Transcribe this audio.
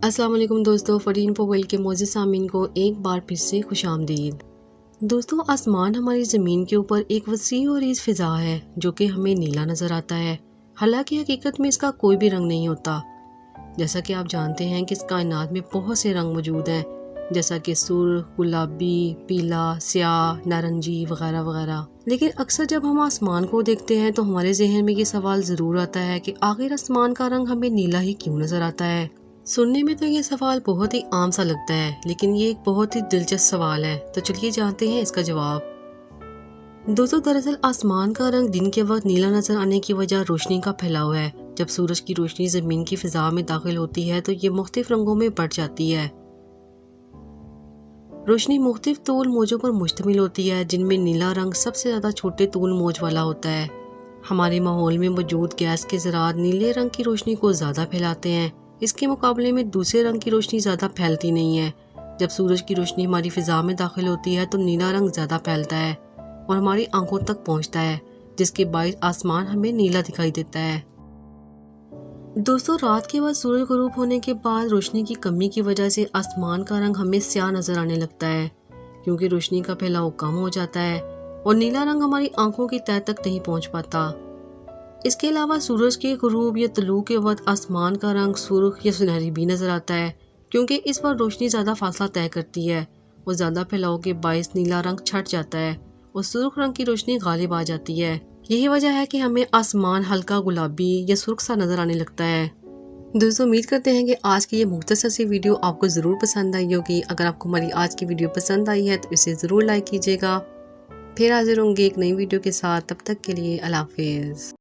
अस्सलाम वालेकुम दोस्तों, फरीन पोवेल के मोअज़्ज़िज़ सामीन को एक बार फिर से खुश आमदीद। दोस्तों, आसमान हमारी ज़मीन के ऊपर एक वसी और ईज़ फ़िज़ा है जो कि हमें नीला नज़र आता है। हालांकि हकीकत में इसका कोई भी रंग नहीं होता। जैसा कि आप जानते हैं कि इस कायनात में बहुत से रंग मौजूद हैं, जैसा कि सुर्ख, गुलाबी, पीला, स्याह, नारंगी वगैरह वगैरह। लेकिन अक्सर जब हम आसमान को देखते हैं तो हमारे जहन में ये सवाल ज़रूर आता है कि आखिर आसमान का रंग हमें नीला ही क्यों नज़र आता है। सुनने में तो ये सवाल बहुत ही आम सा लगता है, लेकिन ये एक बहुत ही दिलचस्प सवाल है। तो चलिए जानते हैं इसका जवाब। दोस्तों, दरअसल आसमान का रंग दिन के वक्त नीला नजर आने की वजह रोशनी का फैलाव है। जब सूरज की रोशनी जमीन की फिजा में दाखिल होती है तो ये मुख्तलिफ रंगों में बढ़ जाती है। रोशनी मुख्तलिफ तूल मौजों पर मुश्तमिल होती है, जिनमें नीला रंग सबसे ज्यादा छोटे तूल मौज वाला होता है। हमारे माहौल में मौजूद गैस के ज़रात नीले रंग की रोशनी को ज्यादा फैलाते हैं। इसके मुकाबले में दूसरे रंग की रोशनी ज़्यादा फैलती नहीं है। जब सूरज की रोशनी हमारी फिजा में दाखिल होती है तो नीला रंग ज़्यादा फैलता है और हमारी आंखों तक पहुंचता है, जिसके बायस आसमान हमें नीला दिखाई देता है। दोस्तों, रात के बाद सूरज गुरूब होने के बाद रोशनी की कमी की वजह से आसमान का रंग हमें स्याह नज़र आने लगता है, क्योंकि रोशनी का फैलाव कम हो जाता है और नीला रंग हमारी आंखों की तह तक नहीं पहुँच पाता। इसके अलावा सूरज के गुरूब या तलू के वक्त आसमान का रंग सुर्ख या सुनहरी भी नजर आता है, क्योंकि इस पर रोशनी ज़्यादा फासला तय करती है और ज़्यादा फैलाव के बायस नीला रंग छट जाता है और सुर्ख रंग की रोशनी गालिब आ जाती है। यही वजह है कि हमें आसमान हल्का गुलाबी या सुर्ख सा नजर आने लगता है। दोस्तों, उम्मीद करते हैं कि आज की ये मुख्तसर सी वीडियो आपको ज़रूर पसंद आई होगी। अगर आपको हमारी आज की वीडियो पसंद आई है तो इसे ज़रूर लाइक कीजिएगा। फिर हाजिर होंगे एक नई वीडियो के साथ। तब तक के लिए अल्लाह हाफिज़।